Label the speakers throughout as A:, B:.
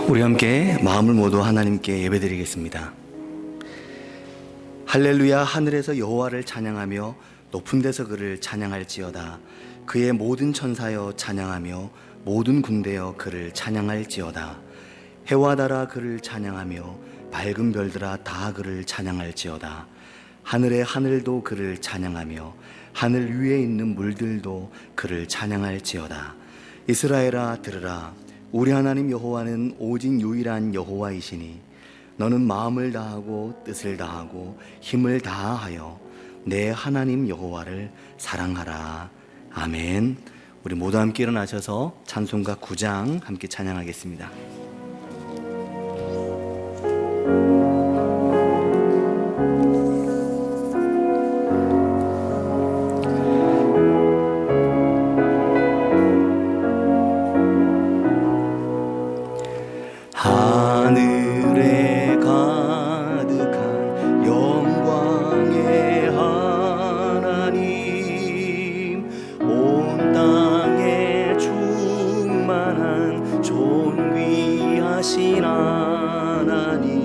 A: 우리 함께 마음을 모두 하나님께 예배드리겠습니다. 할렐루야. 하늘에서 여호와를 찬양하며 높은 데서 그를 찬양할지어다. 그의 모든 천사여 찬양하며 모든 군대여 그를 찬양할지어다. 해와 달아 그를 찬양하며 밝은 별들아 다 그를 찬양할지어다. 하늘의 하늘도 그를 찬양하며 하늘 위에 있는 물들도 그를 찬양할지어다. 이스라엘아 들으라. 우리 하나님 여호와는 오직 유일한 여호와이시니 너는 마음을 다하고 뜻을 다하고 힘을 다하여 내 하나님 여호와를 사랑하라. 아멘. 우리 모두 함께 일어나셔서 찬송가 9장 함께 찬양하겠습니다. 하늘에 가득한 영광의 하나님, 온 땅에 충만한 존귀하신 하나님,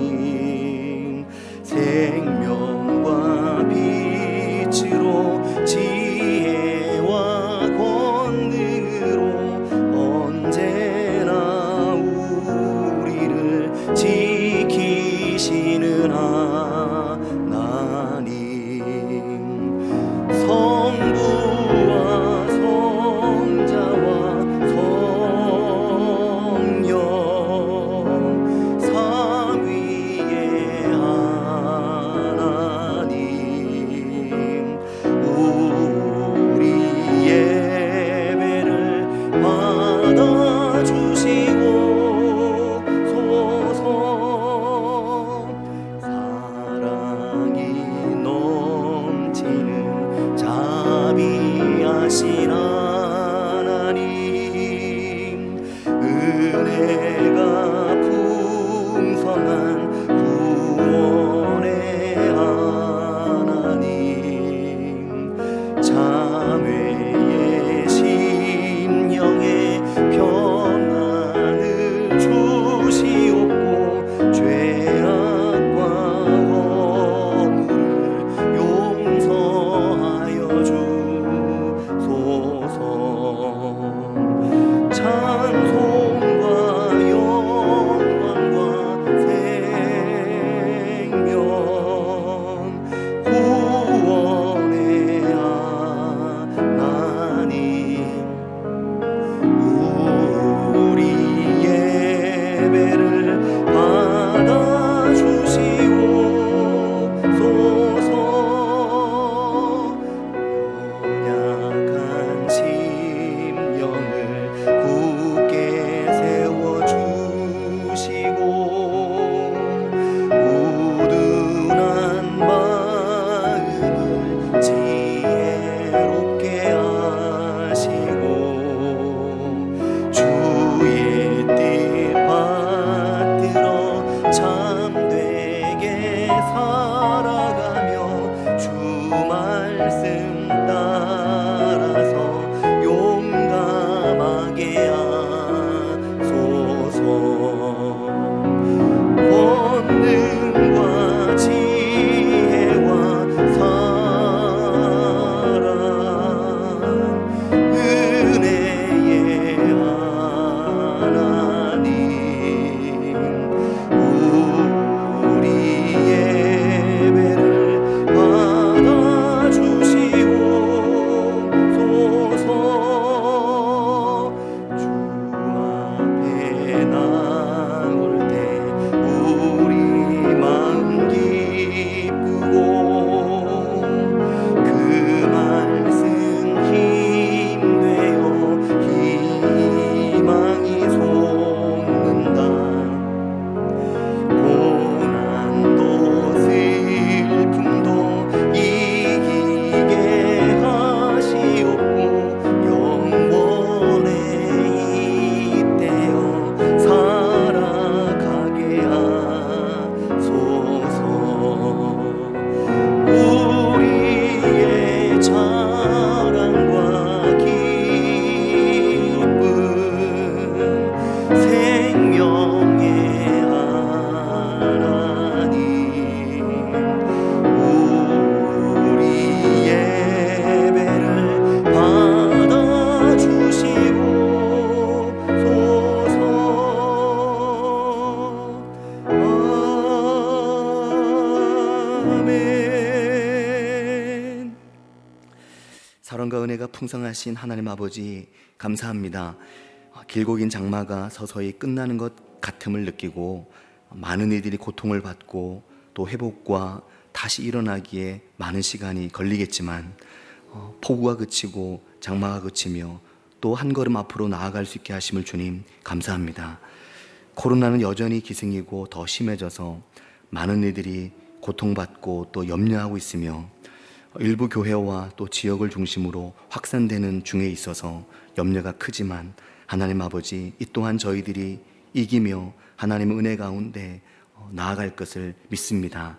A: 생명과 빛으로 지혜와 권능으로 언제나 우리를 지키시는 하나님, 성부와 성자와 성령 삼위의 하나님, 우리 예배를 받아주시고 사랑이 넘치는 자비하신 하나님, 은혜가 풍성한 구원의 하나님, 자매의 심령에 평안을 주시옵고 죄악과 허물을 용서하여 주소서. 찬송과 영광과 생명 구원의 하나님, 우리 예배를 받아주시옵소서. 연약한 풍성하신 하나님 아버지 감사합니다. 길고 긴 장마가 서서히 끝나는 것 같음을 느끼고 많은 이들이 고통을 받고 또 회복과 다시 일어나기에 많은 시간이 걸리겠지만 폭우가 그치고 장마가 그치며 또 한 걸음 앞으로 나아갈 수 있게 하심을 주님 감사합니다. 코로나는 여전히 기승이고 더 심해져서 많은 이들이 고통받고 또 염려하고 있으며 일부 교회와 또 지역을 중심으로 확산되는 중에 있어서 염려가 크지만 하나님 아버지, 이 또한 저희들이 이기며 하나님의 은혜 가운데 나아갈 것을 믿습니다.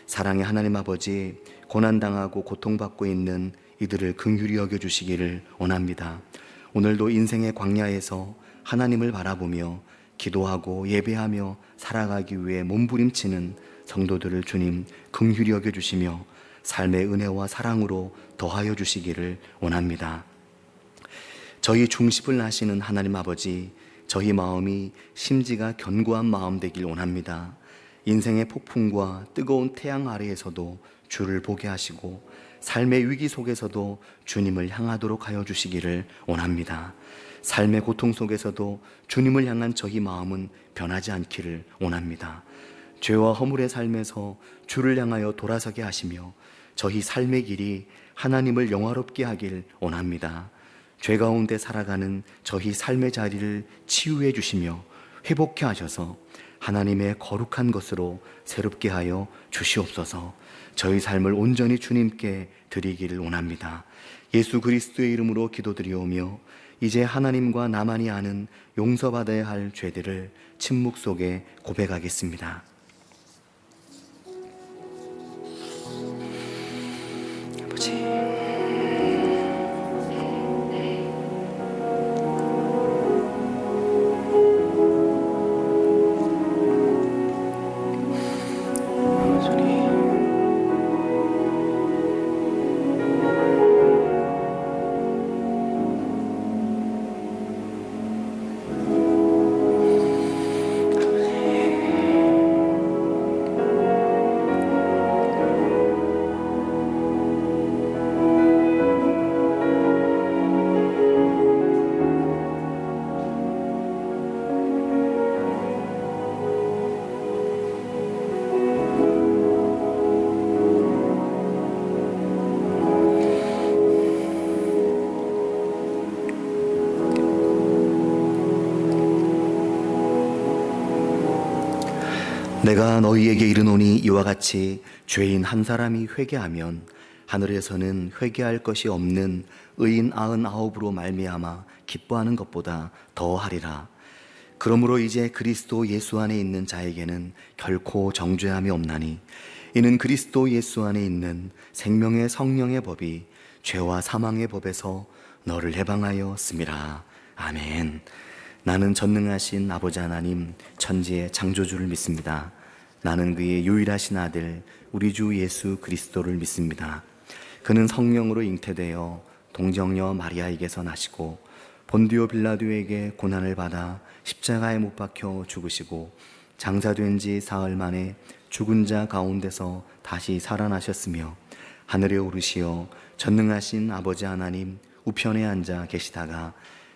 A: 사랑의 하나님 아버지, 고난당하고 고통받고 있는 이들을 긍휼히 여겨주시기를 원합니다. 오늘도 인생의 광야에서 하나님을 바라보며 기도하고 예배하며 살아가기 위해 몸부림치는 성도들을 주님 긍휼히 여겨주시며 삶의 은혜와 사랑으로 더하여 주시기를 원합니다. 저희 중심을 하시는 하나님 아버지, 저희 마음이 심지가 견고한 마음 되길 원합니다. 인생의 폭풍과 뜨거운 태양 아래에서도 주를 보게 하시고 삶의 위기 속에서도 주님을 향하도록 하여 주시기를 원합니다. 삶의 고통 속에서도 주님을 향한 저희 마음은 변하지 않기를 원합니다. 죄와 허물의 삶에서 주를 향하여 돌아서게 하시며 저희 삶의 길이 하나님을 영화롭게 하길 원합니다. 죄 가운데 살아가는 저희 삶의 자리를 치유해 주시며 회복케 하셔서 하나님의 거룩한 것으로 새롭게 하여 주시옵소서. 저희 삶을 온전히 주님께 드리기를 원합니다. 예수 그리스도의 이름으로 기도드리오며 이제 하나님과 나만이 아는 용서받아야 할 죄들을 침묵 속에 고백하겠습니다. 아버지, 내가 너희에게 이르노니 이와 같이 죄인 한 사람이 회개하면 하늘에서는 회개할 것이 없는 의인 99으로 말미암아 기뻐하는 것보다 더하리라. 그러므로 이제 그리스도 예수 안에 있는 자에게는 결코 정죄함이 없나니 이는 그리스도 예수 안에 있는 생명의 성령의 법이 죄와 사망의 법에서 너를 해방하였음이라. 아멘. 나는 전능하신 아버지 하나님 천지의 창조주를 믿습니다. 나는 그의 유일하신 아들 우리 주 예수 그리스도를 믿습니다. 그는 성령으로 잉태되어 동정녀 마리아에게서 나시고 본디오 빌라도에게 고난을 받아 십자가에 못 박혀 죽으시고 장사된 지 사흘 만에 죽은 자 가운데서 다시 살아나셨으며 하늘에 오르시어 전능하신 아버지 하나님 우편에 앉아 계시다가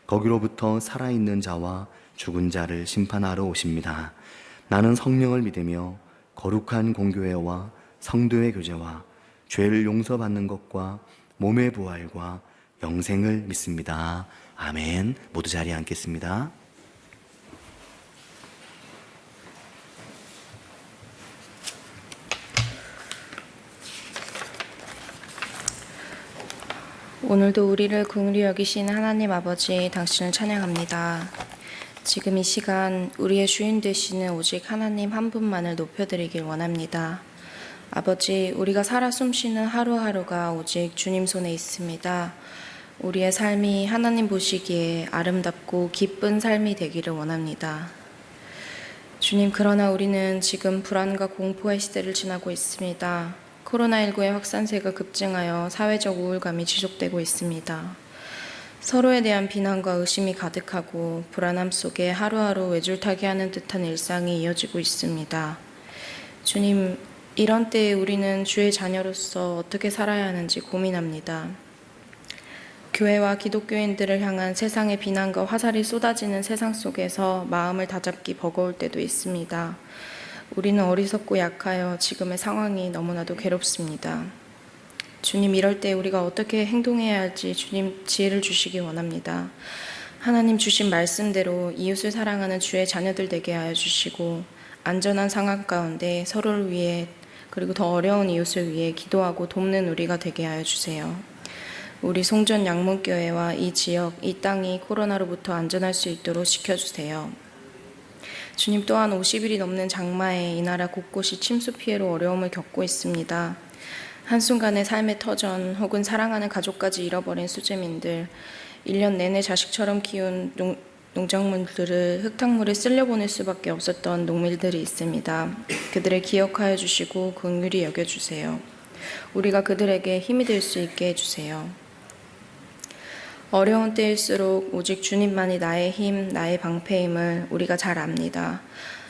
A: 거기로부터 살아있는 자와 죽은 자를 심판하러 오십니다. 나는 성령을 믿으며 거룩한 공교회와 성도의 교제와 죄를 용서받는 것과 몸의 부활과 영생을 믿습니다. 아멘. 모두 자리에 앉겠습니다.
B: 오늘도 우리를 긍휼히 여기신 하나님 아버지, 당신을 찬양합니다. 지금 이 시간 우리의 주인 되시는 오직 하나님 한 분만을 높여드리길 원합니다. 아버지, 우리가 살아 숨쉬는 하루하루가 오직 주님 손에 있습니다. 우리의 삶이 하나님 보시기에 아름답고 기쁜 삶이 되기를 원합니다. 주님, 그러나 우리는 지금 불안과 공포의 시대를 지나고 있습니다. 코로나19의 확산세가 급증하여 사회적 우울감이 지속되고 있습니다. 서로에 대한 비난과 의심이 가득하고 불안함 속에 하루하루 외줄타기 하는 듯한 일상이 이어지고 있습니다. 주님, 이런 때에 우리는 주의 자녀로서 어떻게 살아야 하는지 고민합니다. 교회와 기독교인들을 향한 세상의 비난과 화살이 쏟아지는 세상 속에서 마음을 다잡기 버거울 때도 있습니다. 우리는 어리석고 약하여 지금의 상황이 너무나도 괴롭습니다. 주님, 이럴 때 우리가 어떻게 행동해야 할지 주님 지혜를 주시기 원합니다. 하나님 주신 말씀대로 이웃을 사랑하는 주의 자녀들 되게 하여 주시고 안전한 상황 가운데 서로를 위해 그리고 더 어려운 이웃을 위해 기도하고 돕는 우리가 되게 하여 주세요. 우리 송전 양문교회와 이 지역, 이 땅이 코로나로부터 안전할 수 있도록 지켜주세요. 주님, 또한 50일이 넘는 장마에 이 나라 곳곳이 침수 피해로 어려움을 겪고 있습니다. 한순간의 삶의 터전 혹은 사랑하는 가족까지 잃어버린 수재민들, 1년 내내 자식처럼 키운 농작물들을 흙탕물에 쓸려보낼 수밖에 없었던 농민들이 있습니다. 그들을 기억하여 주시고 긍휼히 여겨주세요. 우리가 그들에게 힘이 될 수 있게 해주세요. 어려운 때일수록 오직 주님만이 나의 힘, 나의 방패임을 우리가 잘 압니다.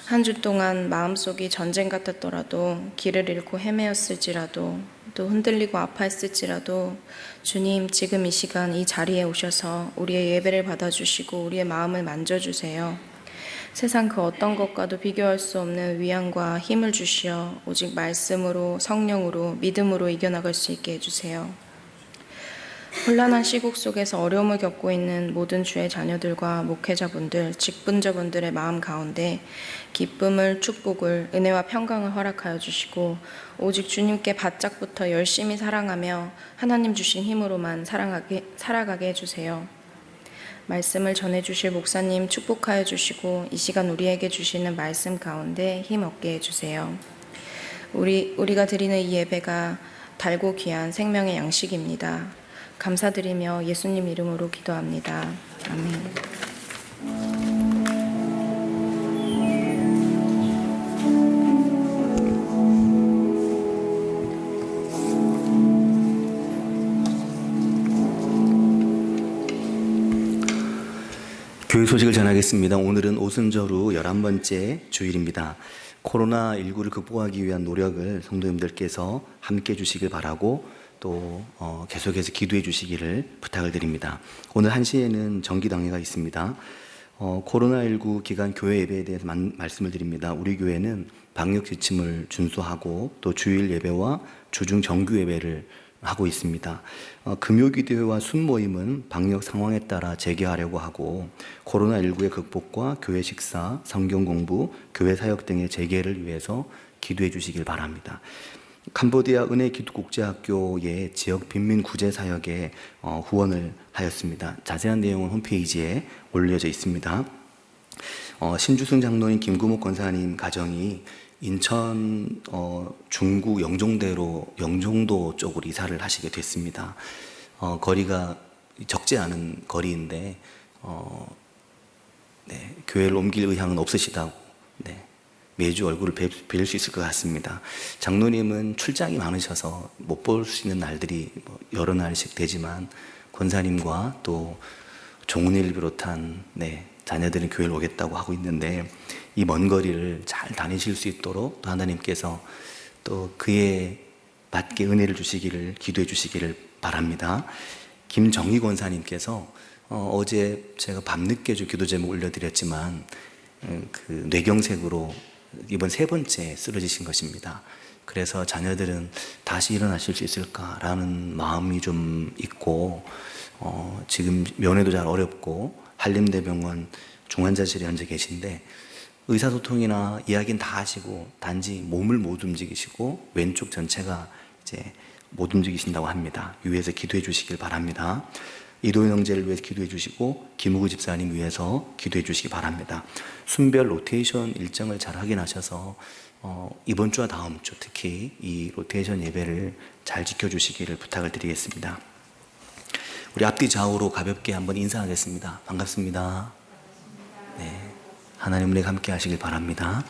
B: 한 주 동안 마음속이 전쟁 같았더라도, 길을 잃고 헤매었을지라도, 또 흔들리고 아파했을지라도 주님, 지금 이 시간 이 자리에 오셔서 우리의 예배를 받아주시고 우리의 마음을 만져주세요. 세상 그 어떤 것과도 비교할 수 없는 위안과 힘을 주시어 오직 말씀으로, 성령으로, 믿음으로 이겨나갈 수 있게 해주세요. 혼란한 시국 속에서 어려움을 겪고 있는 모든 주의 자녀들과 목회자분들, 직분자분들의 마음 가운데 기쁨을, 축복을, 은혜와 평강을 허락하여 주시고 오직 주님께 바짝부터 열심히 사랑하며 하나님 주신 힘으로만 살아가게 해주세요. 말씀을 전해주실 목사님 축복하여 주시고 이 시간 우리에게 주시는 말씀 가운데 힘 얻게 해주세요. 우리가 드리는 이 예배가 달고 귀한 생명의 양식입니다. 감사드리며 예수님 이름으로 기도합니다. 아멘.
A: 교회 소식을 전하겠습니다. 오늘은 오순절 후 11번째 주일입니다. 코로나19를 극복하기 위한 노력을 성도님들께서 함께 해주시길 바라고 또 계속해서 기도해 주시기를 부탁을 드립니다. 오늘 1시에는 정기당회가 있습니다. 코로나19 기간 교회 예배에 대해서 말씀을 드립니다. 우리 교회는 방역 지침을 준수하고 또 주일 예배와 주중 정규 예배를 하고 있습니다. 금요기도회와 순모임은 방역 상황에 따라 재개하려고 하고 코로나19의 극복과 교회 식사, 성경 공부, 교회 사역 등의 재개를 위해서 기도해 주시길 바랍니다. 캄보디아 은혜기독국제학교의 지역 빈민 구제 사역에 후원을 하였습니다. 자세한 내용은 홈페이지에 올려져 있습니다. 신주승 장로님, 김구목 권사님 가정이 인천 중구 영종도 쪽으로 이사를 하시게 됐습니다. 거리가 적지 않은 거리인데 네, 교회를 옮길 의향은 없으시다고 매주 얼굴을 뵐 수 있을 것 같습니다. 장로님은 출장이 많으셔서 못 볼 수 있는 날들이 여러 날씩 되지만 권사님과 또 종훈이를 비롯한 자녀들은 교회를 오겠다고 하고 있는데 이 먼 거리를 잘 다니실 수 있도록 또 하나님께서 또 그에 맞게 은혜를 주시기를 기도해 주시기를 바랍니다. 김정희 권사님께서 어제 제가 밤늦게 기도 제목 올려드렸지만 그 뇌경색으로 이번 3번째 쓰러지신 것입니다. 그래서 자녀들은 다시 일어나실 수 있을까라는 마음이 좀 있고 지금 면회도 잘 어렵고 한림대병원 중환자실에 앉아 계신데 의사소통이나 이야기는 다 하시고 단지 몸을 못 움직이시고 왼쪽 전체가 이제 못 움직이신다고 합니다. 위에서 기도해 주시길 바랍니다. 이도현 형제를 위해서 기도해 주시고 김우구 집사님 위해서 기도해 주시기 바랍니다. 순별 로테이션 일정을 잘 확인하셔서 이번 주와 다음 주 특히 이 로테이션 예배를 잘 지켜주시기를 부탁을 드리겠습니다. 우리 앞뒤 좌우로 가볍게 한번 인사하겠습니다. 반갑습니다. 네, 하나님 은혜가 함께 하시길 바랍니다.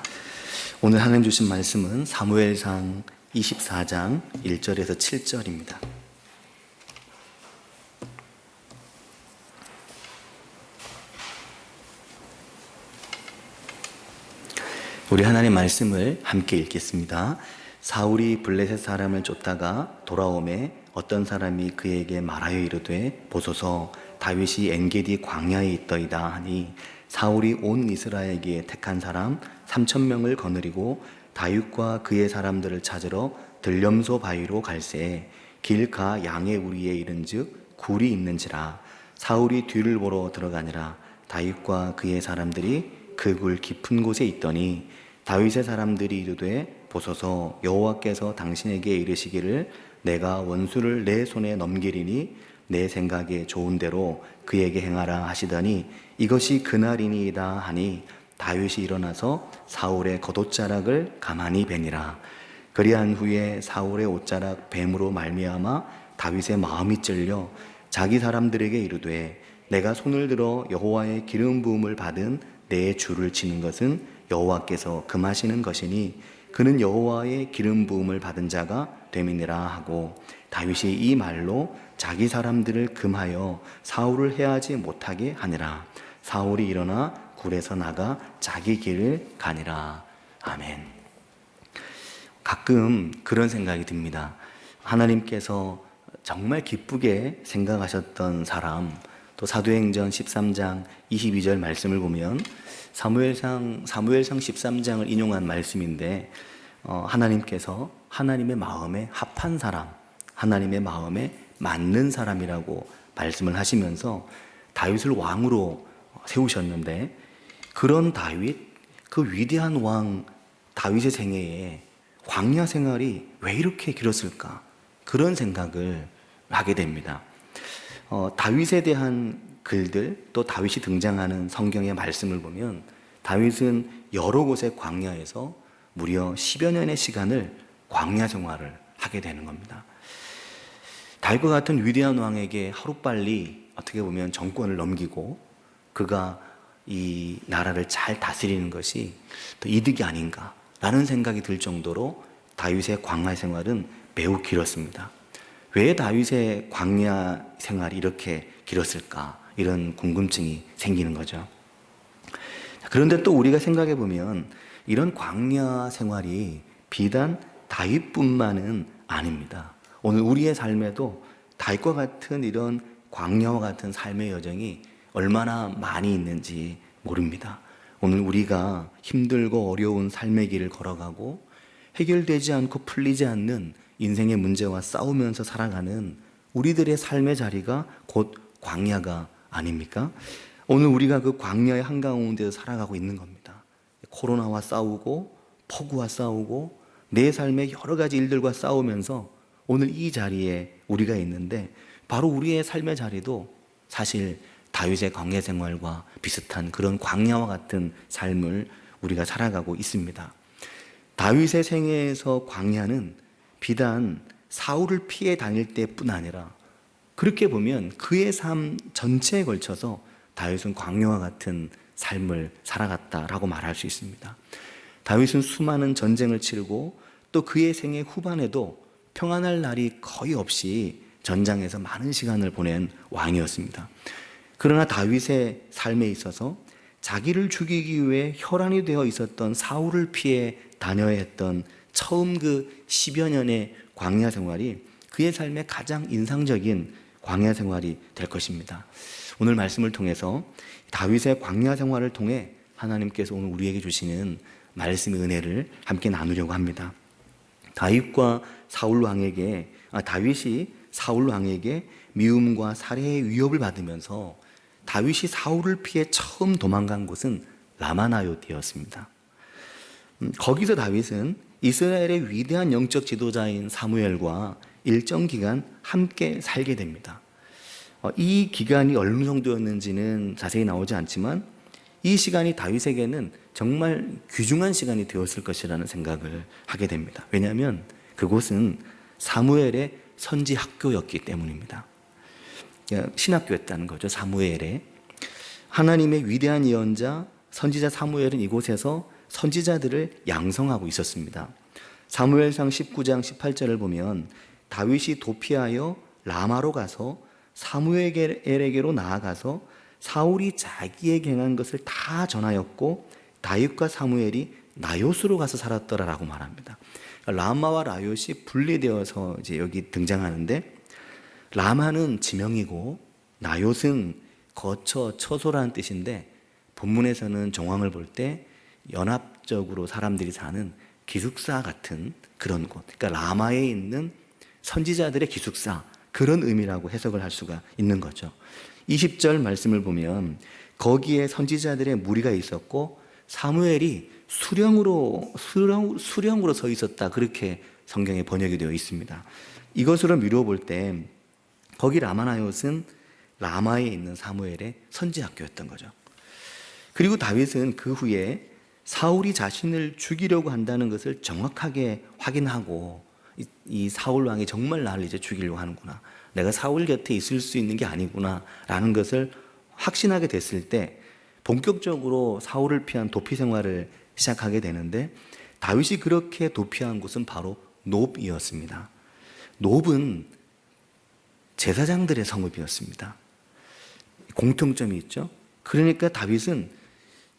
A: 오늘 하나님 주신 말씀은 사무엘상 24장 1절에서 7절입니다. 우리 하나님의 말씀을 함께 읽겠습니다. 사울이 블레셋 사람을 쫓다가 돌아오매 어떤 사람이 그에게 말하여 이르되 보소서 다윗이 엔게디 광야에 있더이다 하니 사울이 온 이스라엘에게 택한 사람 3,000명을 거느리고 다윗과 그의 사람들을 찾으러 들염소 바위로 갈새 길가 양의 우리에 이른즉 굴이 있는지라 사울이 뒤를 보러 들어가니라 다윗과 그의 사람들이 그 굴 깊은 곳에 있더니 다윗의 사람들이 이르되 보소서 여호와께서 당신에게 이르시기를 내가 원수를 내 손에 넘기리니 내 생각에 좋은 대로 그에게 행하라 하시더니 이것이 그날이니이다 하니 다윗이 일어나서 사울의 겉옷자락을 가만히 베니라. 그리한 후에 사울의 옷자락 뱀으로 말미암아 다윗의 마음이 찔려 자기 사람들에게 이르되 내가 손을 들어 여호와의 기름 부음을 받은 내 주를 치는 것은 여호와께서 금하시는 것이니 그는 여호와의 기름 부음을 받은 자가 됨이니라 하고 다윗이 이 말로 자기 사람들을 금하여 사울을 해하지 못하게 하니라. 사울이 일어나 굴에서 나가 자기 길을 가니라. 아멘. 가끔 그런 생각이 듭니다. 하나님께서 정말 기쁘게 생각하셨던 사람, 또 사도행전 13장 22절 말씀을 보면 사무엘상 13장을 인용한 말씀인데 하나님께서 하나님의 마음에 합한 사람, 하나님의 마음에 맞는 사람이라고 말씀을 하시면서 다윗을 왕으로 세우셨는데 그런 다윗, 그 위대한 왕 다윗의 생애에 광야 생활이 왜 이렇게 길었을까? 그런 생각을 하게 됩니다. 다윗에 대한 글들, 또 다윗이 등장하는 성경의 말씀을 보면 다윗은 여러 곳의 광야에서 무려 10여 년의 시간을 광야 생활을 하게 되는 겁니다. 다윗과 같은 위대한 왕에게 하루빨리 어떻게 보면 정권을 넘기고 그가 이 나라를 잘 다스리는 것이 더 이득이 아닌가라는 생각이 들 정도로 다윗의 광야 생활은 매우 길었습니다. 왜 다윗의 광야 생활이 이렇게 길었을까? 이런 궁금증이 생기는 거죠. 그런데 또 우리가 생각해 보면 이런 광야 생활이 비단 다윗뿐만은 아닙니다. 오늘 우리의 삶에도 다윗과 같은 이런 광야와 같은 삶의 여정이 얼마나 많이 있는지 모릅니다. 오늘 우리가 힘들고 어려운 삶의 길을 걸어가고 해결되지 않고 풀리지 않는 인생의 문제와 싸우면서 살아가는 우리들의 삶의 자리가 곧 광야가 아닙니까? 오늘 우리가 그 광야의 한가운데서 살아가고 있는 겁니다. 코로나와 싸우고 폭우와 싸우고 내 삶의 여러 가지 일들과 싸우면서 오늘 이 자리에 우리가 있는데 바로 우리의 삶의 자리도 사실 다윗의 광야 생활과 비슷한 그런 광야와 같은 삶을 우리가 살아가고 있습니다. 다윗의 생애에서 광야는 비단 사울을 피해 다닐 때뿐 아니라 그렇게 보면 그의 삶 전체에 걸쳐서 다윗은 광야와 같은 삶을 살아갔다라고 말할 수 있습니다. 다윗은 수많은 전쟁을 치르고 또 그의 생애 후반에도 평안할 날이 거의 없이 전장에서 많은 시간을 보낸 왕이었습니다. 그러나 다윗의 삶에 있어서 자기를 죽이기 위해 혈안이 되어 있었던 사울을 피해 다녀야 했던 처음 그 10여 년의 광야 생활이 그의 삶의 가장 인상적인 광야 생활이 될 것입니다. 오늘 말씀을 통해서 다윗의 광야 생활을 통해 하나님께서 오늘 우리에게 주시는 말씀의 은혜를 함께 나누려고 합니다. 다윗이 사울 왕에게 미움과 살해의 위협을 받으면서 다윗이 사울을 피해 처음 도망간 곳은 라마나요트였습니다. 거기서 다윗은 이스라엘의 위대한 영적 지도자인 사무엘과 일정 기간 함께 살게 됩니다. 이 기간이 어느 정도였는지는 자세히 나오지 않지만 이 시간이 다윗에게는 정말 귀중한 시간이 되었을 것이라는 생각을 하게 됩니다. 왜냐하면 그곳은 사무엘의 선지 학교였기 때문입니다. 신학교였다는 거죠. 사무엘의 하나님의 위대한 예언자 선지자 사무엘은 이곳에서 선지자들을 양성하고 있었습니다. 사무엘상 19장 18절을 보면 다윗이 도피하여 라마로 가서 사무엘에게로 나아가서 사울이 자기에게 행한 것을 다 전하였고 다윗과 사무엘이 나요스로 가서 살았더라라고 말합니다. 라마와 나요시 분리되어서 이제 여기 등장하는데 라마는 지명이고 나얏은 거처, 처소라는 뜻인데 본문에서는 정황을 볼 때 연합적으로 사람들이 사는 기숙사 같은 그런 곳, 그러니까 라마에 있는 선지자들의 기숙사, 그런 의미라고 해석을 할 수가 있는 거죠. 20절 말씀을 보면 거기에 선지자들의 무리가 있었고 사무엘이 수령으로 서 있었다, 그렇게 성경에 번역이 되어 있습니다. 이것으로 미루어 볼 때 거기 라마나얏은 라마에 있는 사무엘의 선지학교였던 거죠. 그리고 다윗은 그 후에 사울이 자신을 죽이려고 한다는 것을 정확하게 확인하고 이 사울 왕이 정말 나를 이제 죽이려고 하는구나, 내가 사울 곁에 있을 수 있는 게 아니구나 라는 것을 확신하게 됐을 때 본격적으로 사울을 피한 도피 생활을 시작하게 되는데, 다윗이 그렇게 도피한 곳은 바로 놉이었습니다. 놉은 제사장들의 성읍이었습니다. 공통점이 있죠. 그러니까 다윗은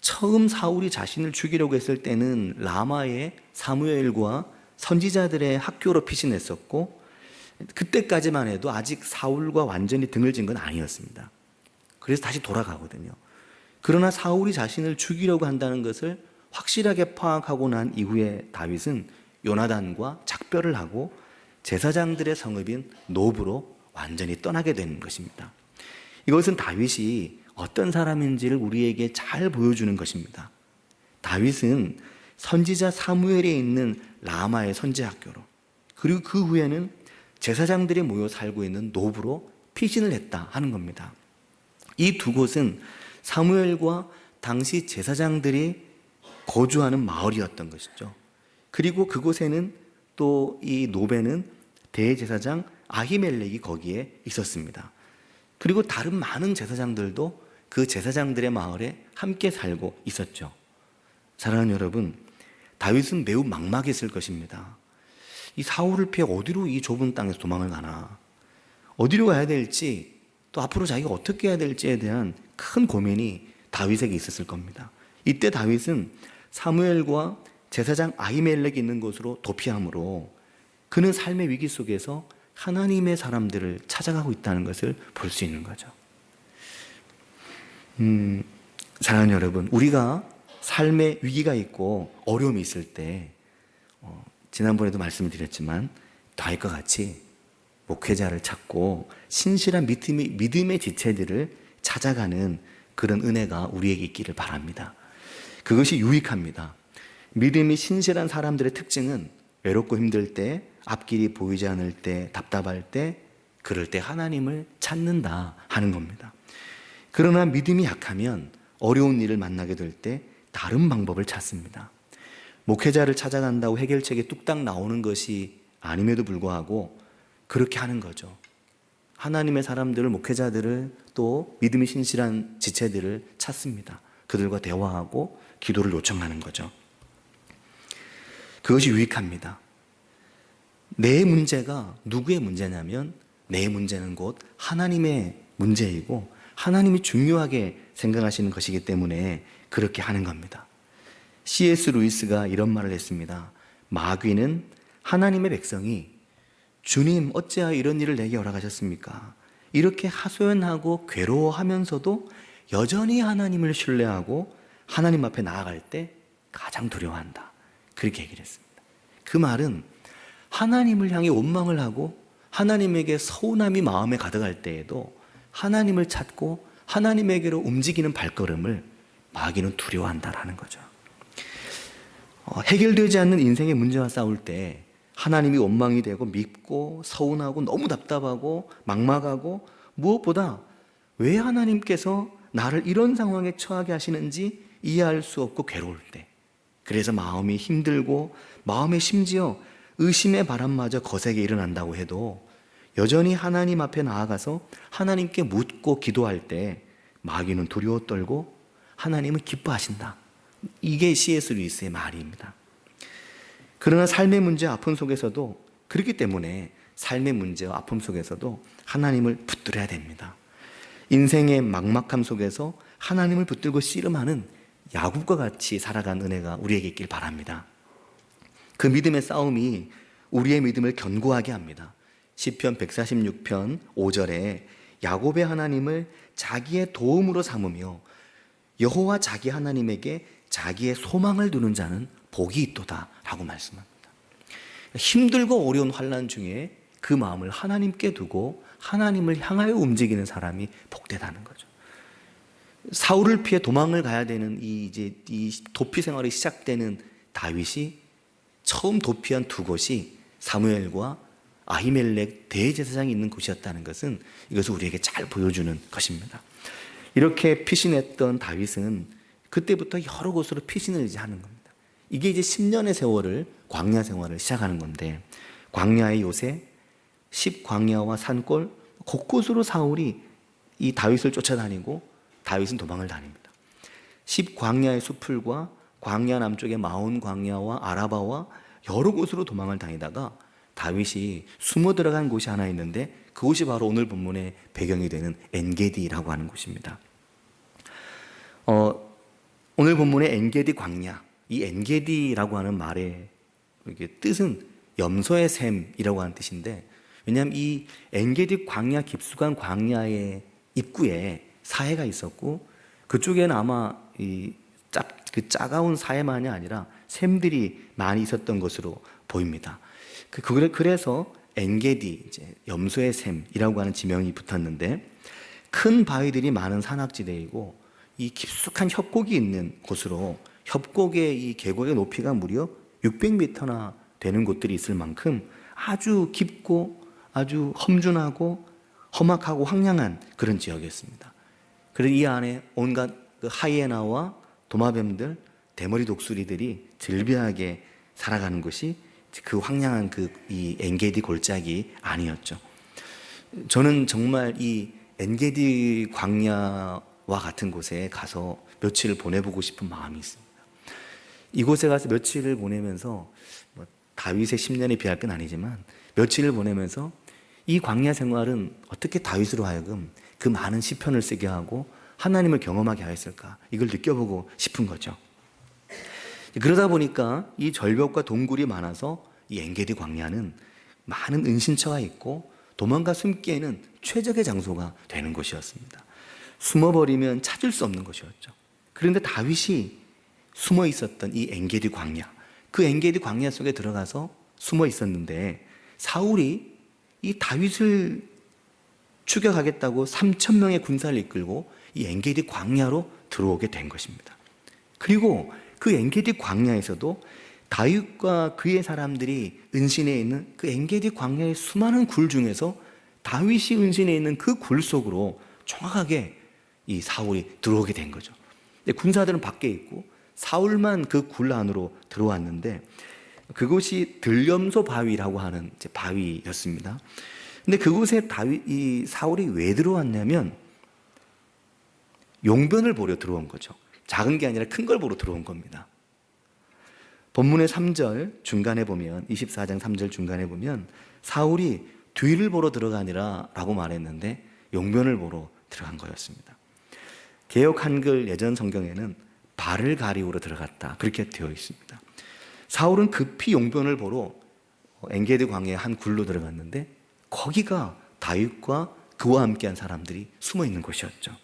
A: 처음 사울이 자신을 죽이려고 했을 때는 라마의 사무엘과 선지자들의 학교로 피신했었고, 그때까지만 해도 아직 사울과 완전히 등을 진 건 아니었습니다. 그래서 다시 돌아가거든요. 그러나 사울이 자신을 죽이려고 한다는 것을 확실하게 파악하고 난 이후에 다윗은 요나단과 작별을 하고 제사장들의 성읍인 놉으로 완전히 떠나게 된 것입니다. 이것은 다윗이 어떤 사람인지를 우리에게 잘 보여주는 것입니다. 다윗은 선지자 사무엘에 있는 라마의 선지학교로, 그리고 그 후에는 제사장들이 모여 살고 있는 놉으로 피신을 했다 하는 겁니다. 이 두 곳은 사무엘과 당시 제사장들이 거주하는 마을이었던 것이죠. 그리고 그곳에는 또 이 놉에는 대제사장 아히멜렉이 거기에 있었습니다. 그리고 다른 많은 제사장들도 그 제사장들의 마을에 함께 살고 있었죠. 사랑하는 여러분, 다윗은 매우 막막했을 것입니다. 이 사울을 피해 어디로 이 좁은 땅에서 도망을 가나, 어디로 가야 될지, 또 앞으로 자기가 어떻게 해야 될지에 대한 큰 고민이 다윗에게 있었을 겁니다. 이때 다윗은 사무엘과 제사장 아히멜렉이 있는 곳으로 도피함으로 그는 삶의 위기 속에서 하나님의 사람들을 찾아가고 있다는 것을 볼 수 있는 거죠. 사랑하는 여러분, 우리가 삶의 위기가 있고 어려움이 있을 때 지난번에도 말씀을 드렸지만 다윗과 같이 목회자를 찾고 신실한 믿음의 지체들을 찾아가는 그런 은혜가 우리에게 있기를 바랍니다. 그것이 유익합니다. 믿음이 신실한 사람들의 특징은 외롭고 힘들 때, 앞길이 보이지 않을 때, 답답할 때, 그럴 때 하나님을 찾는다 하는 겁니다. 그러나 믿음이 약하면 어려운 일을 만나게 될 때 다른 방법을 찾습니다. 목회자를 찾아간다고 해결책이 뚝딱 나오는 것이 아님에도 불구하고 그렇게 하는 거죠. 하나님의 사람들을, 목회자들을, 또 믿음이 신실한 지체들을 찾습니다. 그들과 대화하고 기도를 요청하는 거죠. 그것이 유익합니다. 내 문제가 누구의 문제냐면 내 문제는 곧 하나님의 문제이고 하나님이 중요하게 생각하시는 것이기 때문에 그렇게 하는 겁니다. C.S. 루이스가 이런 말을 했습니다. 마귀는 하나님의 백성이 주님 어찌하여 이런 일을 내게 허락하셨습니까? 이렇게 하소연하고 괴로워하면서도 여전히 하나님을 신뢰하고 하나님 앞에 나아갈 때 가장 두려워한다. 그렇게 얘기를 했습니다. 그 말은 하나님을 향해 원망을 하고 하나님에게 서운함이 마음에 가득할 때에도 하나님을 찾고 하나님에게로 움직이는 발걸음을 마귀는 두려워한다라는 거죠. 해결되지 않는 인생의 문제와 싸울 때 하나님이 원망이 되고 밉고 서운하고 너무 답답하고 막막하고 무엇보다 왜 하나님께서 나를 이런 상황에 처하게 하시는지 이해할 수 없고 괴로울 때, 그래서 마음이 힘들고 마음에 심지어 의심의 바람마저 거세게 일어난다고 해도 여전히 하나님 앞에 나아가서 하나님께 묻고 기도할 때 마귀는 두려워 떨고 하나님은 기뻐하신다. 이게 C.S. 루이스의 말입니다. 그러나 삶의 문제, 아픔 속에서도, 그렇기 때문에 삶의 문제와 아픔 속에서도 하나님을 붙들어야 됩니다. 인생의 막막함 속에서 하나님을 붙들고 씨름하는 야곱과 같이 살아간 은혜가 우리에게 있길 바랍니다. 그 믿음의 싸움이 우리의 믿음을 견고하게 합니다. 시편 146편 5절에 야곱의 하나님을 자기의 도움으로 삼으며 여호와 자기 하나님에게 자기의 소망을 두는 자는 복이 있도다 라고 말씀합니다. 힘들고 어려운 환난 중에 그 마음을 하나님께 두고 하나님을 향하여 움직이는 사람이 복되다는 거죠. 사울을 피해 도망을 가야 되는 이 도피 생활이 시작되는 다윗이 처음 도피한 두 곳이 사무엘과 아히멜렉 대제사장이 있는 곳이었다는 것은 이것을 우리에게 잘 보여주는 것입니다. 이렇게 피신했던 다윗은 그때부터 여러 곳으로 피신을 이제 하는 겁니다. 이게 이제 10년의 세월을 광야 생활을 시작하는 건데, 광야의 요새, 10광야와 산골 곳곳으로 사울이 이 다윗을 쫓아다니고 다윗은 도망을 다닙니다. 10광야의 수풀과 광야 남쪽의 마온 광야와 아라바와 여러 곳으로 도망을 다니다가 다윗이 숨어 들어간 곳이 하나 있는데 그곳이 바로 오늘 본문의 배경이 되는 엔게디라고 하는 곳입니다. 오늘 본문의 엔게디 광야, 이 엔게디라고 하는 말의 뜻은 염소의 샘이라고 하는 뜻인데, 왜냐하면 이 엔게디 광야 깊숙한 광야의 입구에 사해가 있었고 그쪽에는 아마 그 차가운 사해만이 아니라 샘들이 많이 있었던 것으로 보입니다. 그래서 엔게디, 이제 염소의 샘이라고 하는 지명이 붙었는데, 큰 바위들이 많은 산악지대이고 이 깊숙한 협곡이 있는 곳으로, 협곡의 이 계곡의 높이가 무려 600m나 되는 곳들이 있을 만큼 아주 깊고 아주 험준하고 험악하고 황량한 그런 지역이었습니다. 그래서 이 안에 온갖 그 하이에나와 도마뱀들, 대머리 독수리들이 즐비하게 살아가는 것이 그 황량한 이 엔게디 골짜기 아니었죠. 저는 정말 이 엔게디 광야와 같은 곳에 가서 며칠을 보내보고 싶은 마음이 있습니다. 이곳에 가서 며칠을 보내면서 다윗의 10년에 비할 건 아니지만 며칠을 보내면서 이 광야 생활은 어떻게 다윗으로 하여금 그 많은 시편을 쓰게 하고 하나님을 경험하게 하였을까, 이걸 느껴보고 싶은 거죠. 그러다 보니까 이 절벽과 동굴이 많아서 이 엔게디 광야는 많은 은신처가 있고 도망가 숨기에는 최적의 장소가 되는 곳이었습니다. 숨어버리면 찾을 수 없는 곳이었죠. 그런데 다윗이 숨어 있었던 이 엔게디 광야, 그 엔게디 광야 속에 들어가서 숨어 있었는데 사울이 이 다윗을 추격하겠다고 3,000명의 군사를 이끌고 이 엔게디 광야로 들어오게 된 것입니다. 그리고 그 엔게디 광야에서도 다윗과 그의 사람들이 은신해 있는 그 엔게디 광야의 수많은 굴 중에서 다윗이 은신해 있는 그 굴 속으로 정확하게 이 사울이 들어오게 된 거죠. 근데 군사들은 밖에 있고 사울만 그 굴 안으로 들어왔는데, 그곳이 들염소 바위라고 하는 이제 바위였습니다. 근데 그곳에 이 사울이 왜 들어왔냐면 용변을 보러 들어온 거죠. 작은 게 아니라 큰 걸 보러 들어온 겁니다. 본문의 3절 중간에 보면, 24장 3절 중간에 보면 사울이 뒤를 보러 들어가니라 라고 말했는데 용변을 보러 들어간 거였습니다. 개역 한글 예전 성경에는 발을 가리우러 들어갔다, 그렇게 되어 있습니다. 사울은 급히 용변을 보러 엔게디 광야의 한 굴로 들어갔는데 거기가 다윗과 그와 함께한 사람들이 숨어 있는 곳이었죠.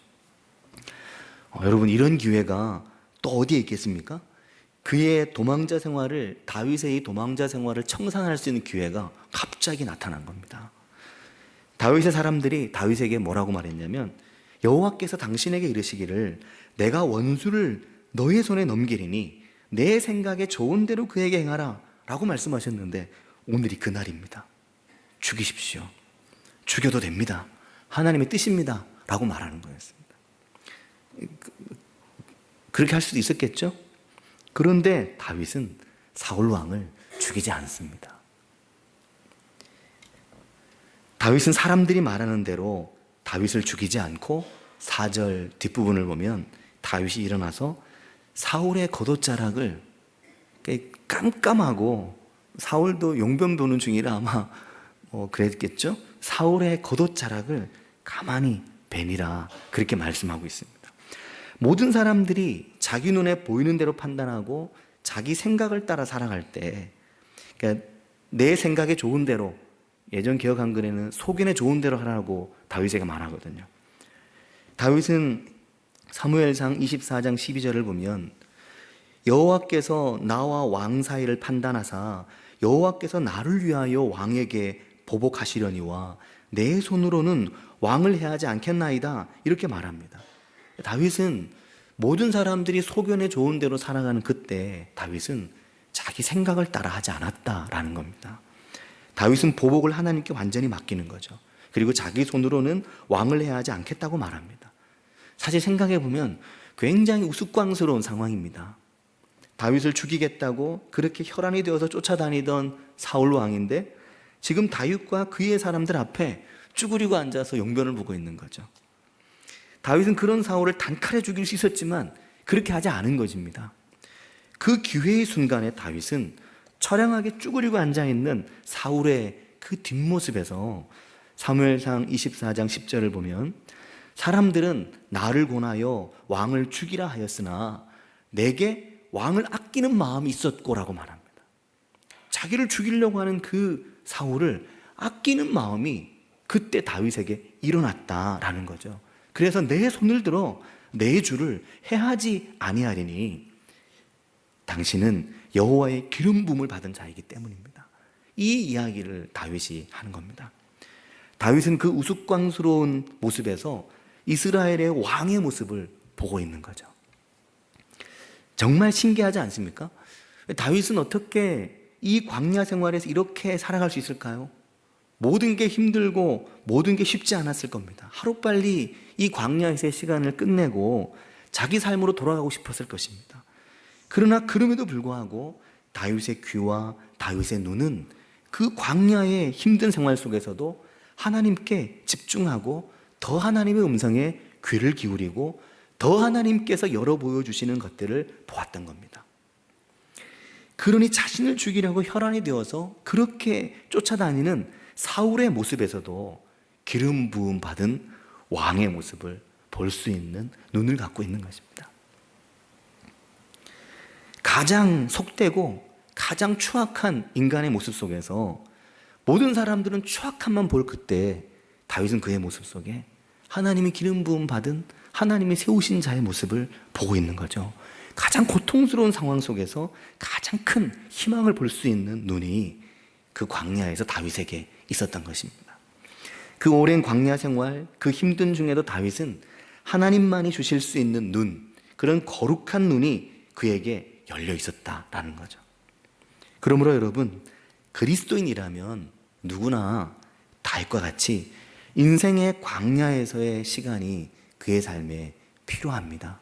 A: 여러분, 이런 기회가 또 어디에 있겠습니까? 그의 도망자 생활을, 다윗의 이 도망자 생활을 청산할 수 있는 기회가 갑자기 나타난 겁니다. 다윗의 사람들이 다윗에게 뭐라고 말했냐면, 여호와께서 당신에게 이르시기를 내가 원수를 너의 손에 넘기리니 내 생각에 좋은 대로 그에게 행하라 라고 말씀하셨는데 오늘이 그날입니다. 죽이십시오. 죽여도 됩니다. 하나님의 뜻입니다 라고 말하는 거였습니다. 그렇게 할 수도 있었겠죠? 그런데 다윗은 사울 왕을 죽이지 않습니다. 다윗은 사람들이 말하는 대로 다윗을 죽이지 않고 4절 뒷부분을 보면 다윗이 일어나서 사울의 겉옷자락을, 깜깜하고 사울도 용병 도는 중이라 아마 그랬겠죠? 사울의 겉옷자락을 가만히 베니라, 그렇게 말씀하고 있습니다. 모든 사람들이 자기 눈에 보이는 대로 판단하고 자기 생각을 따라 살아갈 때, 그러니까 내 생각에 좋은 대로 예전 개역 한글에는 소견에 좋은 대로 하라고 다윗에게 말하거든요. 다윗은 사무엘상 24장 12절을 보면 여호와께서 나와 왕 사이를 판단하사 여호와께서 나를 위하여 왕에게 보복하시려니와 내 손으로는 왕을 해하지 않겠나이다, 이렇게 말합니다. 다윗은 모든 사람들이 소견에 좋은 대로 살아가는 그때 다윗은 자기 생각을 따라 하지 않았다라는 겁니다. 다윗은 보복을 하나님께 완전히 맡기는 거죠. 그리고 자기 손으로는 왕을 해야 하지 않겠다고 말합니다. 사실 생각해 보면 굉장히 우스꽝스러운 상황입니다. 다윗을 죽이겠다고 그렇게 혈안이 되어서 쫓아다니던 사울 왕인데 지금 다윗과 그의 사람들 앞에 쭈그리고 앉아서 용변을 보고 있는 거죠. 다윗은 그런 사울을 단칼에 죽일 수 있었지만 그렇게 하지 않은 것입니다. 그 기회의 순간에 다윗은 처량하게 쭈그리고 앉아있는 사울의 그 뒷모습에서 사무엘상 24장 10절을 보면 사람들은 나를 권하여 왕을 죽이라 하였으나 내게 왕을 아끼는 마음이 있었고라고 말합니다. 자기를 죽이려고 하는 그 사울을 아끼는 마음이 그때 다윗에게 일어났다라는 거죠. 그래서 내 손을 들어 내 주를 해하지 아니하리니 당신은 여호와의 기름 부음을 받은 자이기 때문입니다. 이 이야기를 다윗이 하는 겁니다. 다윗은 그 우스꽝스러운 모습에서 이스라엘의 왕의 모습을 보고 있는 거죠. 정말 신기하지 않습니까? 다윗은 어떻게 이 광야 생활에서 이렇게 살아갈 수 있을까요? 모든 게 힘들고 모든 게 쉽지 않았을 겁니다. 하루빨리 이 광야에서의 시간을 끝내고 자기 삶으로 돌아가고 싶었을 것입니다. 그러나 그럼에도 불구하고 다윗의 귀와 다윗의 눈은 그 광야의 힘든 생활 속에서도 하나님께 집중하고 더 하나님의 음성에 귀를 기울이고 더 하나님께서 열어 보여주시는 것들을 보았던 겁니다. 그러니 자신을 죽이려고 혈안이 되어서 그렇게 쫓아다니는 사울의 모습에서도 기름 부음 받은 왕의 모습을 볼 수 있는 눈을 갖고 있는 것입니다. 가장 속되고 가장 추악한 인간의 모습 속에서 모든 사람들은 추악함만 볼 그때 다윗은 그의 모습 속에 하나님이 기름 부음 받은 하나님이 세우신 자의 모습을 보고 있는 거죠. 가장 고통스러운 상황 속에서 가장 큰 희망을 볼 수 있는 눈이 그 광야에서 다윗에게 있었던 것입니다. 그 오랜 광야 생활, 그 힘든 중에도 다윗은 하나님만이 주실 수 있는 눈, 그런 거룩한 눈이 그에게 열려 있었다라는 거죠. 그러므로 여러분, 그리스도인이라면 누구나 다윗과 같이 인생의 광야에서의 시간이 그의 삶에 필요합니다.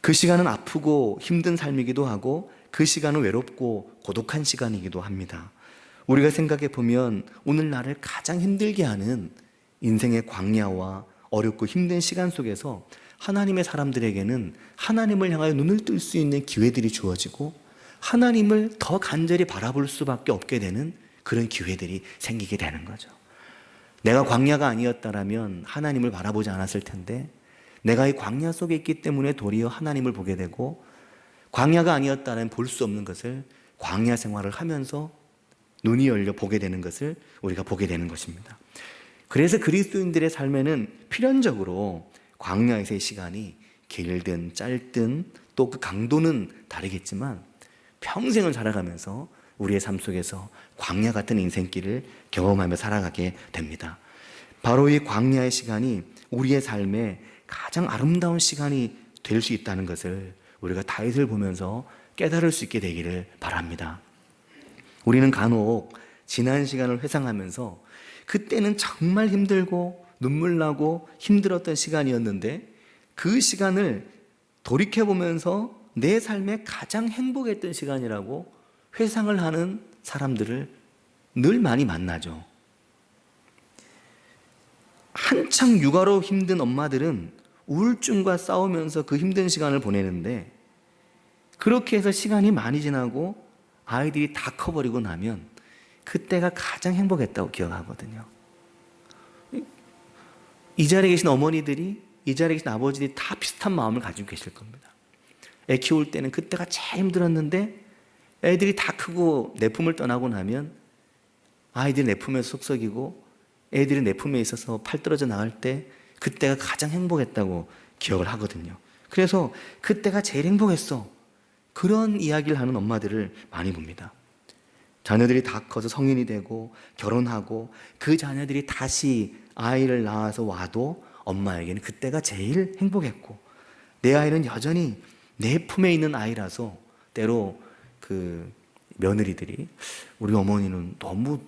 A: 그 시간은 아프고 힘든 삶이기도 하고 그 시간은 외롭고 고독한 시간이기도 합니다. 우리가 생각해 보면 오늘날을 가장 힘들게 하는 인생의 광야와 어렵고 힘든 시간 속에서 하나님의 사람들에게는 하나님을 향하여 눈을 뜰 수 있는 기회들이 주어지고 하나님을 더 간절히 바라볼 수밖에 없게 되는 그런 기회들이 생기게 되는 거죠. 내가 광야가 아니었다라면 하나님을 바라보지 않았을 텐데 내가 이 광야 속에 있기 때문에 도리어 하나님을 보게 되고 광야가 아니었다면 볼 수 없는 것을 광야 생활을 하면서 눈이 열려 보게 되는 것을 우리가 보게 되는 것입니다. 그래서 그리스도인들의 삶에는 필연적으로 광야에서의 시간이 길든 짧든 또 그 강도는 다르겠지만 평생을 살아가면서 우리의 삶 속에서 광야 같은 인생길을 경험하며 살아가게 됩니다. 바로 이 광야의 시간이 우리의 삶에 가장 아름다운 시간이 될 수 있다는 것을 우리가 다윗을 보면서 깨달을 수 있게 되기를 바랍니다. 우리는 간혹 지난 시간을 회상하면서 그때는 정말 힘들고 눈물 나고 힘들었던 시간이었는데 그 시간을 돌이켜보면서 내 삶에 가장 행복했던 시간이라고 회상을 하는 사람들을 늘 많이 만나죠. 한창 육아로 힘든 엄마들은 우울증과 싸우면서 그 힘든 시간을 보내는데 그렇게 해서 시간이 많이 지나고 아이들이 다 커버리고 나면 그때가 가장 행복했다고 기억하거든요. 이 자리에 계신 어머니들이, 이 자리에 계신 아버지들이 다 비슷한 마음을 가지고 계실 겁니다. 애 키울 때는 그때가 제일 힘들었는데 애들이 다 크고 내 품을 떠나고 나면 아이들이 내 품에서 속썩이고 애들이 내 품에 있어서 팔 떨어져 나갈 때 그때가 가장 행복했다고 기억을 하거든요. 그래서 그때가 제일 행복했어, 그런 이야기를 하는 엄마들을 많이 봅니다. 자녀들이 다 커서 성인이 되고 결혼하고 그 자녀들이 다시 아이를 낳아서 와도 엄마에게는 그때가 제일 행복했고, 내 아이는 여전히 내 품에 있는 아이라서 때로 그 며느리들이 우리 어머니는 너무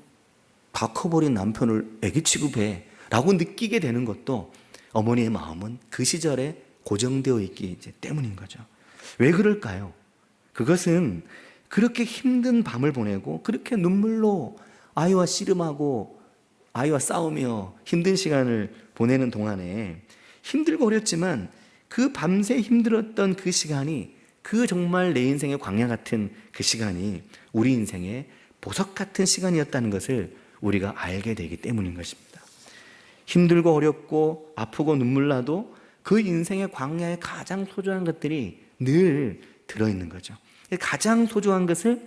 A: 다 커버린 남편을 애기 취급해 라고 느끼게 되는 것도 어머니의 마음은 그 시절에 고정되어 있기 때문인 거죠. 왜 그럴까요? 그것은 그렇게 힘든 밤을 보내고 그렇게 눈물로 아이와 씨름하고 아이와 싸우며 힘든 시간을 보내는 동안에 힘들고 어렵지만 그 밤새 힘들었던 그 시간이, 그 정말 내 인생의 광야 같은 그 시간이 우리 인생의 보석 같은 시간이었다는 것을 우리가 알게 되기 때문인 것입니다. 힘들고 어렵고 아프고 눈물 나도 그 인생의 광야에 가장 소중한 것들이 늘 들어있는 거죠. 가장 소중한 것을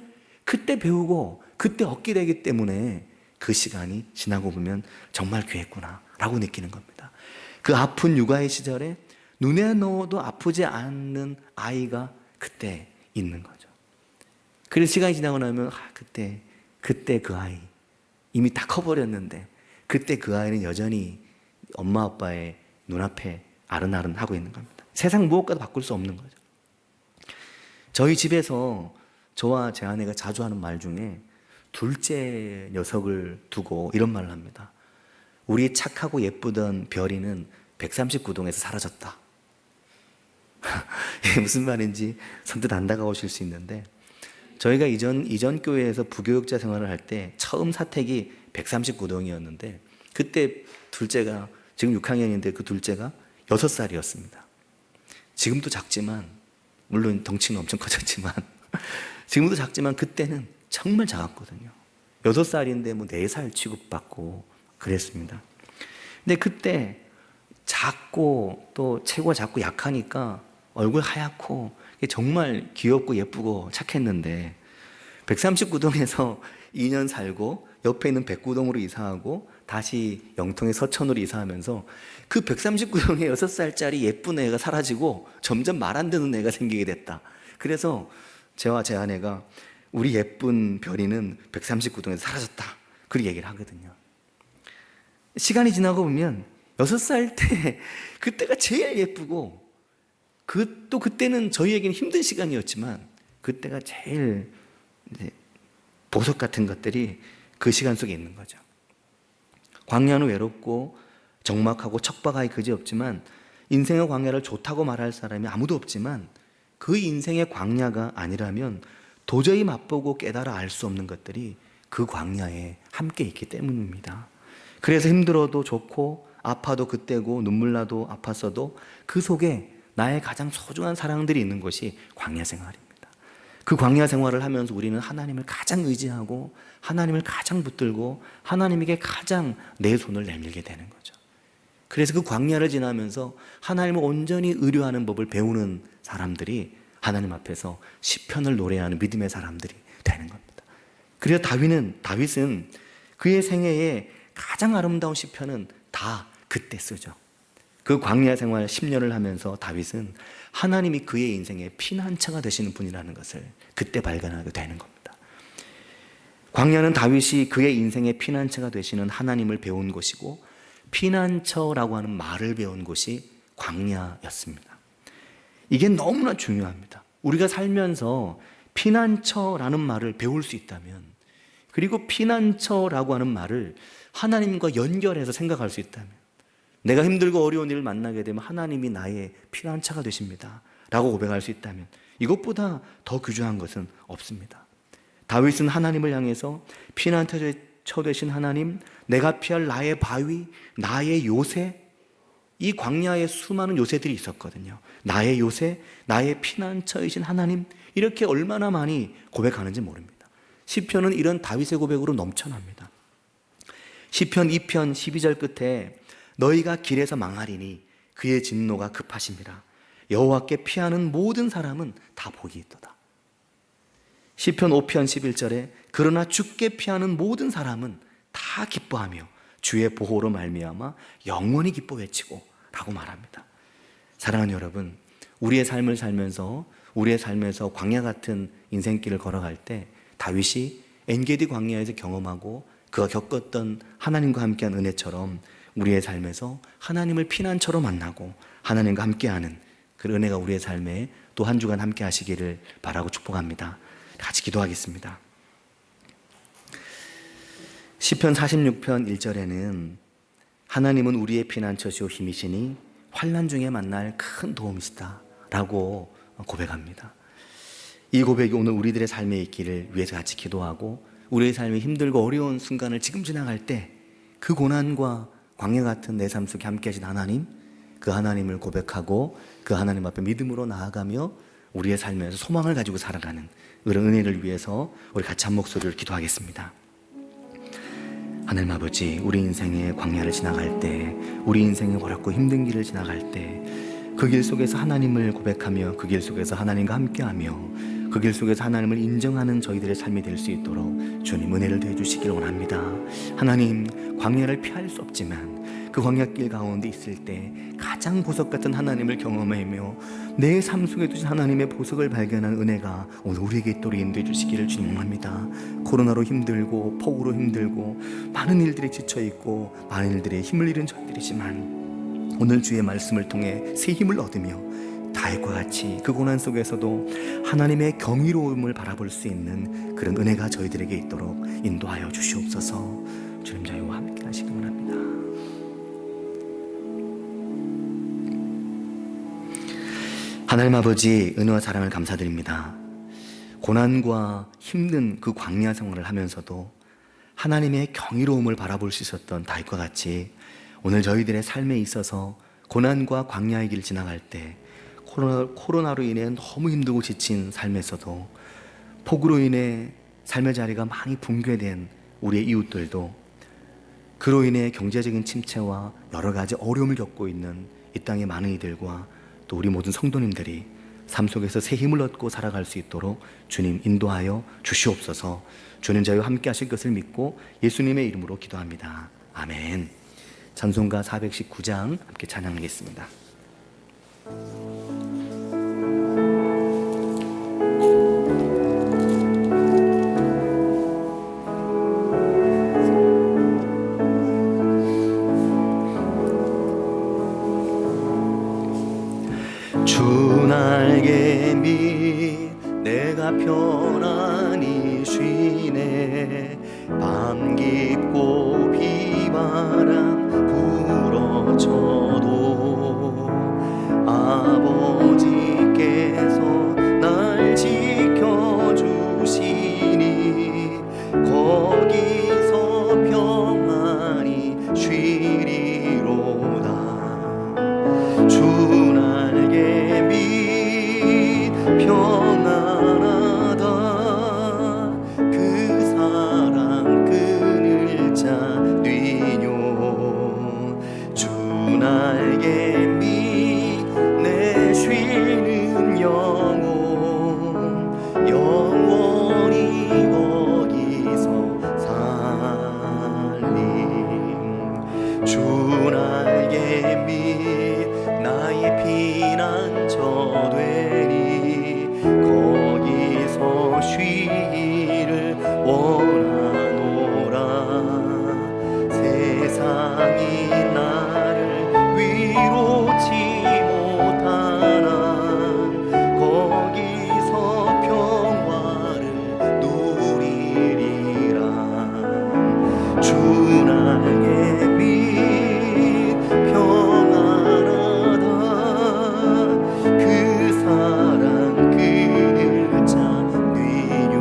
A: 그때 배우고 그때 얻게 되기 때문에 그 시간이 지나고 보면 정말 귀했구나 라고 느끼는 겁니다. 그 아픈 육아의 시절에 눈에 넣어도 아프지 않는 아이가 그때 있는 거죠. 그래서 시간이 지나고 나면 그때 그 아이 이미 다 커버렸는데 그때 그 아이는 여전히 엄마 아빠의 눈앞에 아른아른 하고 있는 겁니다. 세상 무엇과도 바꿀 수 없는 거죠. 저희 집에서 저와 제 아내가 자주 하는 말 중에 둘째 녀석을 두고 이런 말을 합니다. 우리 착하고 예쁘던 별이는 139동에서 사라졌다. 이게 무슨 말인지 선뜻 안 다가오실 수 있는데, 저희가 이전 교회에서 부교육자 생활을 할 때 처음 사택이 139동이었는데 그때 둘째가, 지금 6학년인데 그 둘째가 6살이었습니다. 지금도 작지만, 물론 덩치는 엄청 커졌지만 지금도 작지만 그때는 정말 작았거든요. 6살인데 뭐 4살 취급받고 그랬습니다. 근데 그때 작고 또 체구가 작고 약하니까 얼굴 하얗고 정말 귀엽고 예쁘고 착했는데 139동에서 2년 살고 옆에 있는 109동으로 이사하고 다시 영통의 서천으로 이사하면서 그 139동에 6살짜리 예쁜 애가 사라지고 점점 말 안 듣는 애가 생기게 됐다. 그래서 저와 제 아내가 우리 예쁜 별이는 139동에서 사라졌다, 그렇게 얘기를 하거든요. 시간이 지나고 보면 6살 때 그때가 제일 예쁘고 또 그때는 저희에게는 힘든 시간이었지만 그때가 제일 보석 같은 것들이 그 시간 속에 있는 거죠. 광야는 외롭고 적막하고 척박하기 그지없지만 인생의 광야를 좋다고 말할 사람이 아무도 없지만 그 인생의 광야가 아니라면 도저히 맛보고 깨달아 알 수 없는 것들이 그 광야에 함께 있기 때문입니다. 그래서 힘들어도 좋고 아파도 그때고 눈물 나도 아팠어도 그 속에 나의 가장 소중한 사랑들이 있는 것이 광야 생활입니다. 그 광야 생활을 하면서 우리는 하나님을 가장 의지하고 하나님을 가장 붙들고 하나님에게 가장 내 손을 내밀게 되는 거죠. 그래서 그 광야를 지나면서 하나님을 온전히 의뢰하는 법을 배우는 사람들이 하나님 앞에서 시편을 노래하는 믿음의 사람들이 되는 겁니다. 그래서 다윗은 그의 생애에 가장 아름다운 시편은 다 그때 쓰죠. 그 광야 생활 10년을 하면서 다윗은 하나님이 그의 인생의 피난처가 되시는 분이라는 것을 그때 발견하게 되는 겁니다. 광야는 다윗이 그의 인생의 피난처가 되시는 하나님을 배운 곳이고 피난처라고 하는 말을 배운 곳이 광야였습니다. 이게 너무나 중요합니다. 우리가 살면서 피난처라는 말을 배울 수 있다면, 그리고 피난처라고 하는 말을 하나님과 연결해서 생각할 수 있다면, 내가 힘들고 어려운 일을 만나게 되면 하나님이 나의 피난처가 되십니다 라고 고백할 수 있다면 이것보다 더 귀중한 것은 없습니다. 다윗은 하나님을 향해서 피난처 되신 하나님, 내가 피할 나의 바위, 나의 요새, 이 광야에 수많은 요새들이 있었거든요. 나의 요새, 나의 피난처이신 하나님, 이렇게 얼마나 많이 고백하는지 모릅니다. 시편은 이런 다윗의 고백으로 넘쳐납니다. 시편 2편 12절 끝에 너희가 길에서 망하리니 그의 진노가 급하심이라. 여호와께 피하는 모든 사람은 다 복이 있도다. 시편 5편 11절에 그러나 주께 피하는 모든 사람은 다 기뻐하며 주의 보호로 말미암아 영원히 기뻐 외치고 라고 말합니다. 사랑하는 여러분, 우리의 삶을 살면서 우리의 삶에서 광야 같은 인생길을 걸어갈 때 다윗이 엔게디 광야에서 경험하고 그가 겪었던 하나님과 함께한 은혜처럼 우리의 삶에서 하나님을 피난처로 만나고 하나님과 함께하는 그 은혜가 우리의 삶에 또 한 주간 함께 하시기를 바라고 축복합니다. 같이 기도하겠습니다. 시편 46편 1절에는 하나님은 우리의 피난처시오 힘이시니 환난 중에 만날 큰 도움이시다 라고 고백합니다. 이 고백이 오늘 우리들의 삶에 있기를 위해서 같이 기도하고 우리의 삶이 힘들고 어려운 순간을 지금 지나갈 때 그 고난과 광야 같은 내 삶 속에 함께 하신 하나님, 그 하나님을 고백하고 그 하나님 앞에 믿음으로 나아가며 우리의 삶에서 소망을 가지고 살아가는 그런 은혜를 위해서 우리 같이 한 목소리를 기도하겠습니다. 하나님 아버지, 우리 인생의 광야를 지나갈 때, 우리 인생의 어렵고 힘든 길을 지나갈 때 그 길 속에서 하나님을 고백하며 그 길 속에서 하나님과 함께하며 그 길 속에서 하나님을 인정하는 저희들의 삶이 될 수 있도록 주님 은혜를 더해 주시기를 원합니다. 하나님, 광야를 피할 수 없지만 그 광야길 가운데 있을 때 가장 보석 같은 하나님을 경험하며 내 삶 속에 두신 하나님의 보석을 발견한 은혜가 오늘 우리에게 있도록 인도해 주시기를 주님 원합니다. 코로나로 힘들고 폭우로 힘들고 많은 일들에 지쳐있고 많은 일들에 힘을 잃은 저희들이지만 오늘 주의 말씀을 통해 새 힘을 얻으며 다윗과 같이 그 고난 속에서도 하나님의 경이로움을 바라볼 수 있는 그런 은혜가 저희들에게 있도록 인도하여 주시옵소서. 주님 저희와 함께 하시기 원합니다. 하나님 아버지, 은혜와 사랑을 감사드립니다. 고난과 힘든 그 광야 생활을 하면서도 하나님의 경이로움을 바라볼 수 있었던 다윗과 같이 오늘 저희들의 삶에 있어서 고난과 광야의 길을 지나갈 때 코로나로 인해 너무 힘들고 지친 삶에서도 폭우로 인해 삶의 자리가 많이 붕괴된 우리의 이웃들도 그로 인해 경제적인 침체와 여러 가지 어려움을 겪고 있는 이 땅의 많은 이들과 또 우리 모든 성도님들이 삶 속에서 새 힘을 얻고 살아갈 수 있도록 주님 인도하여 주시옵소서. 주님 저희와 함께 하실 것을 믿고 예수님의 이름으로 기도합니다. 아멘. 찬송가 419장 함께 찬양하겠습니다. 주 날개 밑 내가 편안히 쉬네. 밤 깊고 비바람 불어쳐도 아버지께서 날 지켜주시니 거기서 평안히 쉬리로다. 주 날개 밑 평안하다. 그 사랑 끊을 자 뛰뇨. 주 날개 밑 내 쉬는 영혼 영원히 거기서 살림. 주 날개 밑 나의 피난처 되니 거기서 쉬기를 원하노라. 세상이 나를 위로치 못하나 거기서 평화를 누리리라. 주 날개 밑 평안하다. 그 사랑 끊을 자 뛰뇨.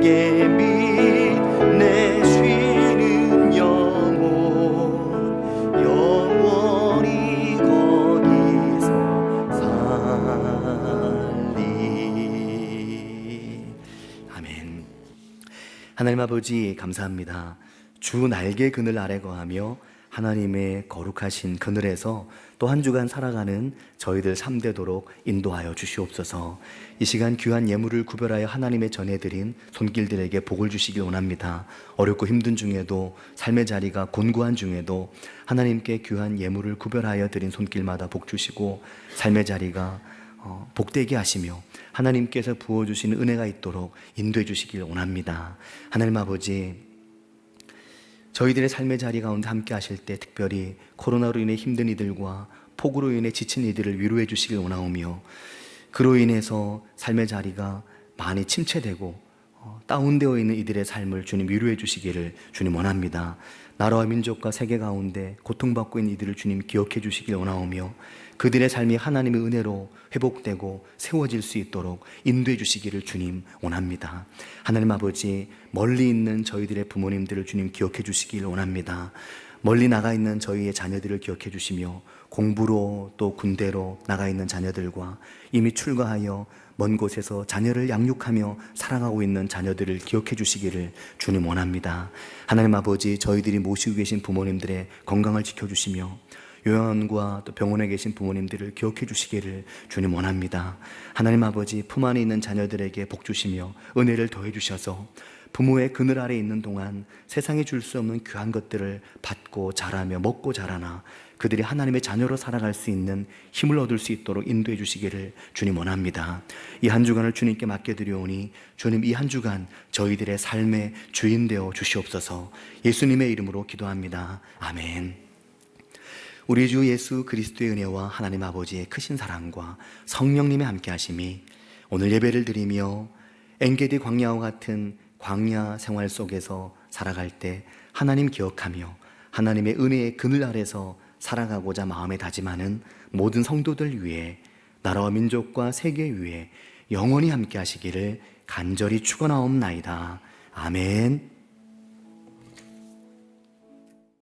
A: 주의 빛내 쉬는 영혼이 거기서 살리. 아멘. 하나님 아버지 감사합니다. 주 날개 그늘 아래 거하며 하나님의 거룩하신 그늘에서 또 한 주간 살아가는 저희들 참되도록 인도하여 주시옵소서. 이 시간 귀한 예물을 구별하여 하나님의 전해드린 손길들에게 복을 주시길 원합니다. 어렵고 힘든 중에도, 삶의 자리가 곤고한 중에도 하나님께 귀한 예물을 구별하여 드린 손길마다 복 주시고, 삶의 자리가 복되게 하시며 하나님께서 부어주시는 은혜가 있도록 인도해 주시길 원합니다. 하나님 아버지, 저희들의 삶의 자리 가운데 함께 하실 때 특별히 코로나로 인해 힘든 이들과 폭우로 인해 지친 이들을 위로해 주시길 원하오며, 그로 인해서 삶의 자리가 많이 침체되고 다운되어 있는 이들의 삶을 주님 위로해 주시기를 주님 원합니다. 나라와 민족과 세계 가운데 고통받고 있는 이들을 주님 기억해 주시길 원하오며, 그들의 삶이 하나님의 은혜로 회복되고 세워질 수 있도록 인도해 주시기를 주님 원합니다. 하나님 아버지, 멀리 있는 저희들의 부모님들을 주님 기억해 주시길 원합니다. 멀리 나가 있는 저희의 자녀들을 기억해 주시며, 공부로 또 군대로 나가 있는 자녀들과 이미 출가하여 먼 곳에서 자녀를 양육하며 살아가고 있는 자녀들을 기억해 주시기를 주님 원합니다. 하나님 아버지, 저희들이 모시고 계신 부모님들의 건강을 지켜주시며 요양원과 또 병원에 계신 부모님들을 기억해 주시기를 주님 원합니다. 하나님 아버지, 품 안에 있는 자녀들에게 복 주시며 은혜를 더해 주셔서 부모의 그늘 아래 있는 동안 세상에 줄 수 없는 귀한 것들을 받고 자라며 먹고 자라나 그들이 하나님의 자녀로 살아갈 수 있는 힘을 얻을 수 있도록 인도해 주시기를 주님 원합니다. 이 한 주간을 주님께 맡겨드리오니 주님, 이 한 주간 저희들의 삶의 주인 되어 주시옵소서. 예수님의 이름으로 기도합니다. 아멘. 우리 주 예수 그리스도의 은혜와 하나님 아버지의 크신 사랑과 성령님의 함께 하심이 오늘 예배를 드리며 엔게디 광야와 같은 광야 생활 속에서 살아갈 때 하나님 기억하며 하나님의 은혜의 그늘 아래서 살아가고자 마음에 다짐하는 모든 성도들 위해, 나라와 민족과 세계 위에 영원히 함께 하시기를 간절히 축원하옵나이다. 아멘.